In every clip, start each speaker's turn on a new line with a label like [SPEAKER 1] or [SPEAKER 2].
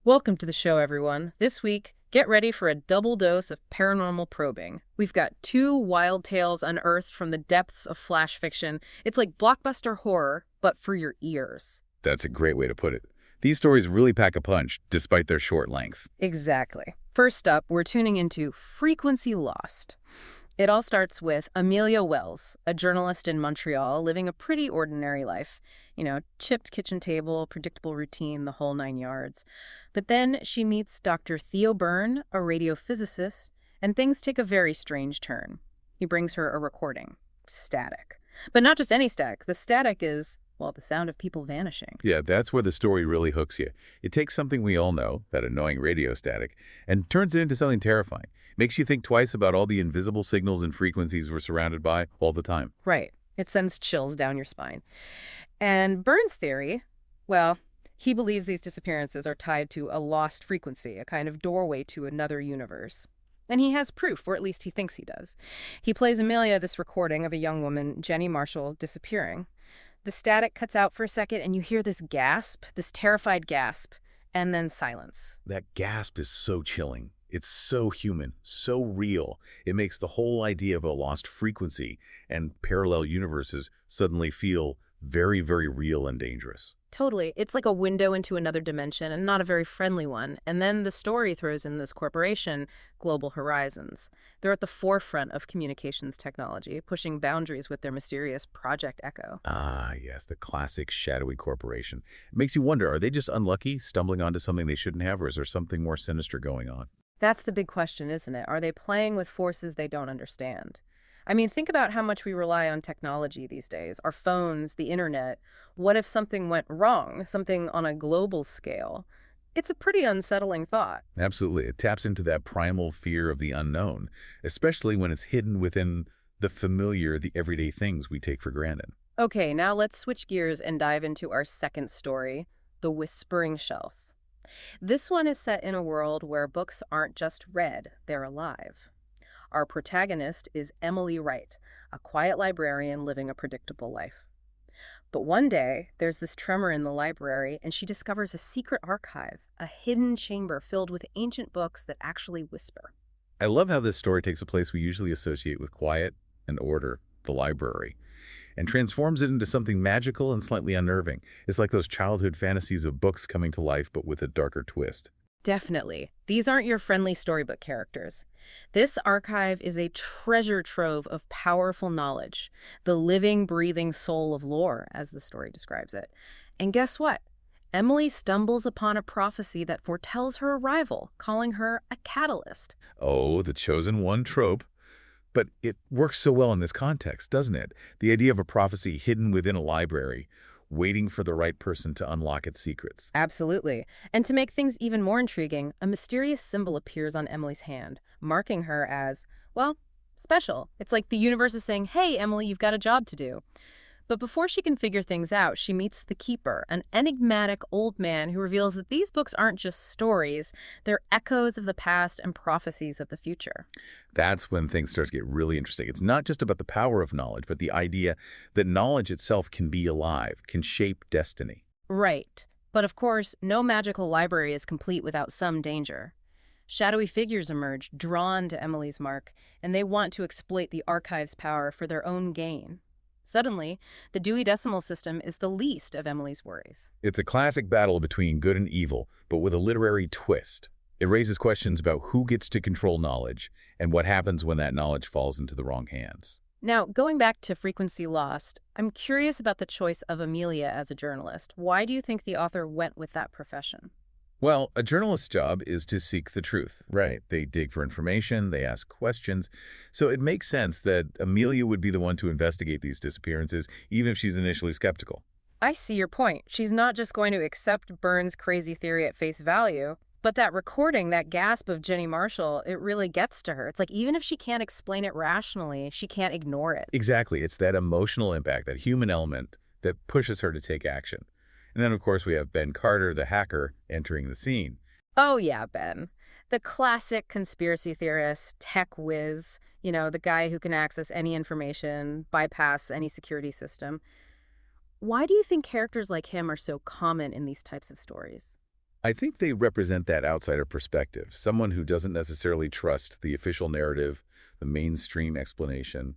[SPEAKER 1] Welcome to the show, everyone. This week, get ready for a double dose of paranormal probing. We've got two wild tales unearthed from the depths of flash fiction. It's like blockbuster horror, but for your ears.
[SPEAKER 2] That's a great way to put it. These stories really pack a punch, despite their short length.
[SPEAKER 1] Exactly. First up, we're tuning into Frequency Lost. It all starts with Amelia Wells, a journalist in Montreal living a pretty ordinary life. Chipped kitchen table, predictable routine, the whole 9 yards. But then she meets Dr. Theo Byrne, a radiophysicist, and things take a very strange turn. He brings her a recording. Static. But not just any static. The static is, well, the sound of people vanishing.
[SPEAKER 2] Yeah, that's where the story really hooks you. It takes something we all know, that annoying radio static, and turns it into something terrifying. Makes you think twice about all the invisible signals and frequencies we're surrounded by all the time.
[SPEAKER 1] Right. It sends chills down your spine. And Byrne's theory, well, he believes these disappearances are tied to a lost frequency, a kind of doorway to another universe. And he has proof, or at least he thinks he does. He plays Amelia this recording of a young woman, Jenny Marshall, disappearing. The static cuts out for a second, and you hear this gasp, this terrified gasp, and then silence.
[SPEAKER 2] That gasp is so chilling. It's so human, so real. It makes the whole idea of a lost frequency and parallel universes suddenly feel very, very real and dangerous.
[SPEAKER 1] Totally. It's like a window into another dimension, and not a very friendly one. And then the story throws in this corporation, Global Horizons. They're at the forefront of communications technology, pushing boundaries with their mysterious Project Echo.
[SPEAKER 2] Ah, yes, the classic shadowy corporation. It makes you wonder, are they just unlucky, stumbling onto something they shouldn't have, or is there something more sinister going on?
[SPEAKER 1] That's the big question, isn't it? Are they playing with forces they don't understand? I mean, think about how much we rely on technology these days. Our phones, the internet. What if something went wrong, something on a global scale? It's a pretty unsettling thought.
[SPEAKER 2] Absolutely. It taps into that primal fear of the unknown, especially when it's hidden within the familiar, the everyday things we take for granted.
[SPEAKER 1] Okay, now let's switch gears and dive into our second story, The Whispering Shelf. This one is set in a world where books aren't just read, they're alive. Our protagonist is Emily Wright, a quiet librarian living a predictable life. But one day, there's this tremor in the library, and she discovers a secret archive, a hidden chamber filled with ancient books that actually whisper.
[SPEAKER 2] I love how this story takes a place we usually associate with quiet and order, the library, and transforms it into something magical and slightly unnerving. It's like those childhood fantasies of books coming to life, but with a darker twist.
[SPEAKER 1] Definitely. These aren't your friendly storybook characters. This archive is a treasure trove of powerful knowledge, the living, breathing soul of lore, as the story describes it. And guess what? Emily stumbles upon a prophecy that foretells her arrival, calling her a catalyst.
[SPEAKER 2] Oh, the chosen one trope. But it works so well in this context, doesn't it? The idea of a prophecy hidden within a library, waiting for the right person to unlock its secrets.
[SPEAKER 1] Absolutely. And to make things even more intriguing, a mysterious symbol appears on Emily's hand, marking her as, well, special. It's like the universe is saying, hey, Emily, you've got a job to do. But before she can figure things out, she meets the Keeper, an enigmatic old man who reveals that these books aren't just stories, they're echoes of the past and prophecies of the future.
[SPEAKER 2] That's when things start to get really interesting. It's not just about the power of knowledge, but the idea that knowledge itself can be alive, can shape destiny.
[SPEAKER 1] Right. But of course, no magical library is complete without some danger. Shadowy figures emerge, drawn to Emily's mark, and they want to exploit the archive's power for their own gain. Suddenly, the Dewey Decimal System is the least of Emily's worries.
[SPEAKER 2] It's a classic battle between good and evil, but with a literary twist. It raises questions about who gets to control knowledge and what happens when that knowledge falls into the wrong hands.
[SPEAKER 1] Now, going back to Frequency Lost, I'm curious about the choice of Amelia as a journalist. Why do you think the author went with that profession?
[SPEAKER 2] Well, a journalist's job is to seek the truth. Right. They dig for information, they ask questions. So it makes sense that Amelia would be the one to investigate these disappearances, even if she's initially skeptical.
[SPEAKER 1] I see your point. She's not just going to accept Byrne's crazy theory at face value, but that recording, that gasp of Jenny Marshall, it really gets to her. It's like even if she can't explain it rationally, she can't ignore it.
[SPEAKER 2] Exactly. It's that emotional impact, that human element that pushes her to take action. And then, of course, we have Ben Carter, the hacker, entering the scene.
[SPEAKER 1] Oh, yeah, Ben. The classic conspiracy theorist, tech whiz, the guy who can access any information, bypass any security system. Why do you think characters like him are so common in these types of stories?
[SPEAKER 2] I think they represent that outsider perspective, someone who doesn't necessarily trust the official narrative, the mainstream explanation.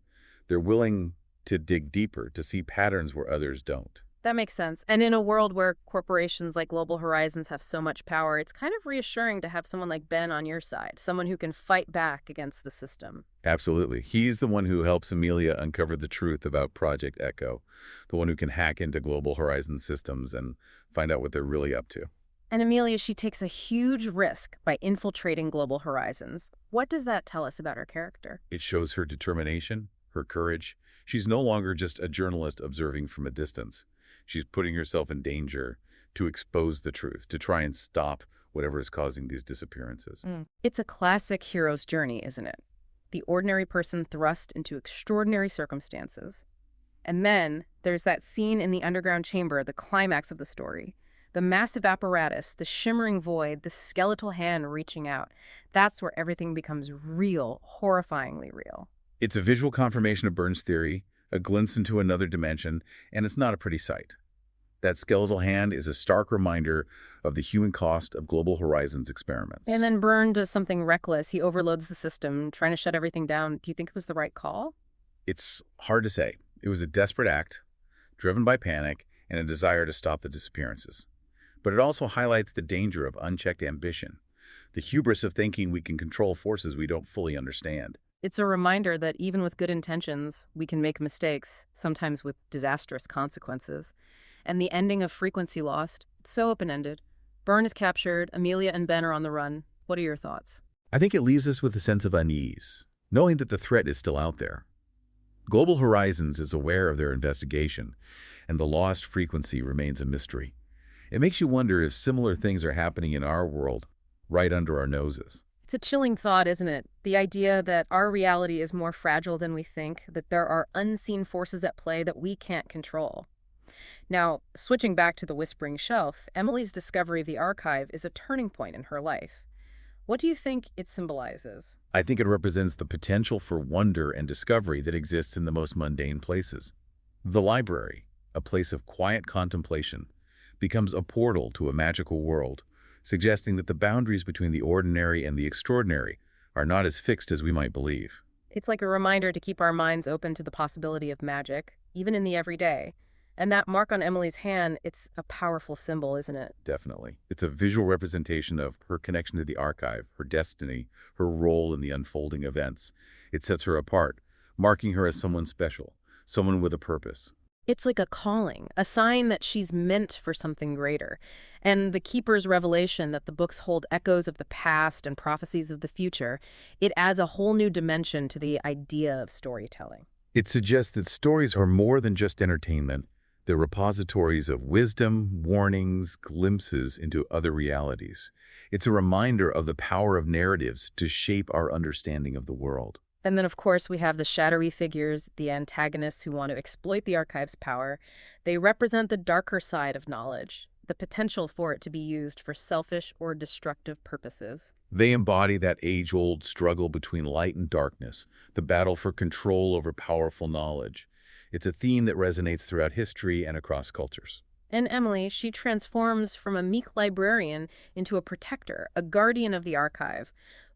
[SPEAKER 2] They're willing to dig deeper, to see patterns where others don't.
[SPEAKER 1] That makes sense. And in a world where corporations like Global Horizons have so much power, it's kind of reassuring to have someone like Ben on your side, someone who can fight back against the system.
[SPEAKER 2] Absolutely. He's the one who helps Amelia uncover the truth about Project Echo, the one who can hack into Global Horizon systems and find out what they're really up to.
[SPEAKER 1] And Amelia, she takes a huge risk by infiltrating Global Horizons. What does that tell us about her character?
[SPEAKER 2] It shows her determination, her courage. She's no longer just a journalist observing from a distance. She's putting herself in danger to expose the truth, to try and stop whatever is causing these disappearances.
[SPEAKER 1] It's a classic hero's journey, isn't it? The ordinary person thrust into extraordinary circumstances. And then there's that scene in the underground chamber, the climax of the story. The massive apparatus, the shimmering void, the skeletal hand reaching out. That's where everything becomes real, horrifyingly real.
[SPEAKER 2] It's a visual confirmation of Burns' theory, a glimpse into another dimension, and it's not a pretty sight. That skeletal hand is a stark reminder of the human cost of Global Horizons experiments.
[SPEAKER 1] And then Byrne does something reckless. He overloads the system, trying to shut everything down. Do you think it was the right call?
[SPEAKER 2] It's hard to say. It was a desperate act, driven by panic and a desire to stop the disappearances. But it also highlights the danger of unchecked ambition, the hubris of thinking we can control forces we don't fully understand.
[SPEAKER 1] It's a reminder that even with good intentions, we can make mistakes, sometimes with disastrous consequences. And the ending of Frequency Lost, it's so open-ended. Byrne is captured, Amelia and Ben are on the run. What are your thoughts?
[SPEAKER 2] I think it leaves us with a sense of unease, knowing that the threat is still out there. Global Horizons is aware of their investigation, and the lost frequency remains a mystery. It makes you wonder if similar things are happening in our world, right under our noses.
[SPEAKER 1] It's a chilling thought, isn't it? The idea that our reality is more fragile than we think, that there are unseen forces at play that we can't control. Now, switching back to the Whispering Shelf, Emily's discovery of the archive is a turning point in her life. What do you think it symbolizes?
[SPEAKER 2] I think it represents the potential for wonder and discovery that exists in the most mundane places. The library, a place of quiet contemplation, becomes a portal to a magical world, suggesting that the boundaries between the ordinary and the extraordinary are not as fixed as we might believe.
[SPEAKER 1] It's like a reminder to keep our minds open to the possibility of magic, even in the everyday. And that mark on Emily's hand, it's a powerful symbol, isn't it?
[SPEAKER 2] Definitely. It's a visual representation of her connection to the archive, her destiny, her role in the unfolding events. It sets her apart, marking her as someone special, someone with a purpose.
[SPEAKER 1] It's like a calling, a sign that she's meant for something greater. And the Keeper's revelation that the books hold echoes of the past and prophecies of the future, it adds a whole new dimension to the idea of storytelling.
[SPEAKER 2] It suggests that stories are more than just entertainment. They're repositories of wisdom, warnings, glimpses into other realities. It's a reminder of the power of narratives to shape our understanding of the world.
[SPEAKER 1] And then, of course, we have the shadowy figures, the antagonists who want to exploit the archive's power. They represent the darker side of knowledge, the potential for it to be used for selfish or destructive purposes.
[SPEAKER 2] They embody that age-old struggle between light and darkness, the battle for control over powerful knowledge. It's a theme that resonates throughout history and across cultures.
[SPEAKER 1] And Emily, she transforms from a meek librarian into a protector, a guardian of the archive.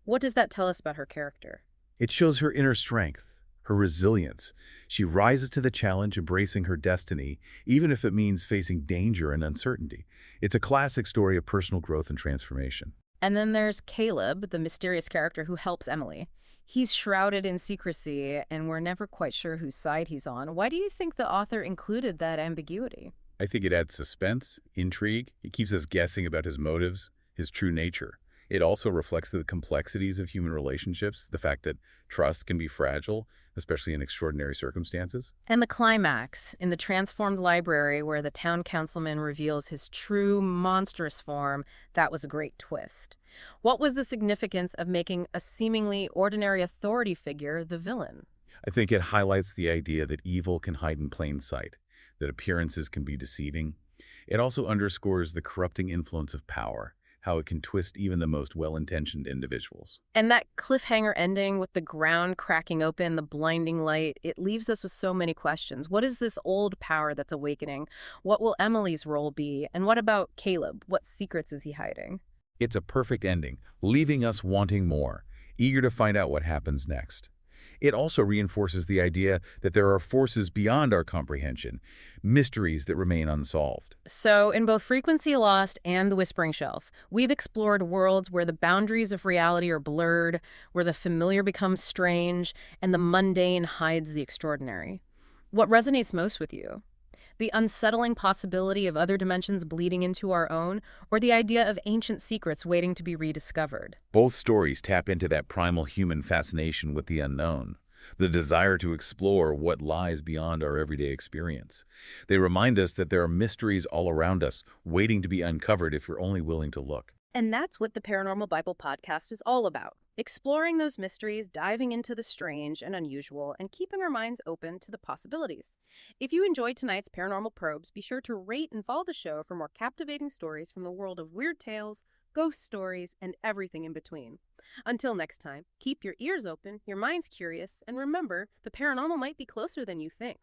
[SPEAKER 1] What does that tell us about her character?
[SPEAKER 2] It shows her inner strength, her resilience. She rises to the challenge, embracing her destiny, even if it means facing danger and uncertainty. It's a classic story of personal growth and transformation.
[SPEAKER 1] And then there's Caleb, the mysterious character who helps Emily. He's shrouded in secrecy, and we're never quite sure whose side he's on. Why do you think the author included that ambiguity?
[SPEAKER 2] I think it adds suspense, intrigue. It keeps us guessing about his motives, his true nature. It also reflects the complexities of human relationships, the fact that trust can be fragile, especially in extraordinary circumstances.
[SPEAKER 1] And the climax, in the transformed library where the town councilman reveals his true monstrous form, that was a great twist. What was the significance of making a seemingly ordinary authority figure the villain?
[SPEAKER 2] I think it highlights the idea that evil can hide in plain sight, that appearances can be deceiving. It also underscores the corrupting influence of power, how it can twist even the most well-intentioned individuals.
[SPEAKER 1] And that cliffhanger ending with the ground cracking open, the blinding light, it leaves us with so many questions. What is this old power that's awakening? What will Emily's role be? And what about Caleb? What secrets is he hiding?
[SPEAKER 2] It's a perfect ending, leaving us wanting more, eager to find out what happens next. It also reinforces the idea that there are forces beyond our comprehension, mysteries that remain unsolved.
[SPEAKER 1] So, in both Frequency Lost and The Whispering Shelf, we've explored worlds where the boundaries of reality are blurred, where the familiar becomes strange, and the mundane hides the extraordinary. What resonates most with you? The unsettling possibility of other dimensions bleeding into our own, or the idea of ancient secrets waiting to be rediscovered?
[SPEAKER 2] Both stories tap into that primal human fascination with the unknown, the desire to explore what lies beyond our everyday experience. They remind us that there are mysteries all around us, waiting to be uncovered if we're only willing to look.
[SPEAKER 1] And that's what the Paranormal Bible podcast is all about. Exploring those mysteries, diving into the strange and unusual, and keeping our minds open to the possibilities. If you enjoyed tonight's Paranormal Probes, be sure to rate and follow the show for more captivating stories from the world of weird tales, ghost stories, and everything in between. Until next time, keep your ears open, your minds curious, and remember, the paranormal might be closer than you think.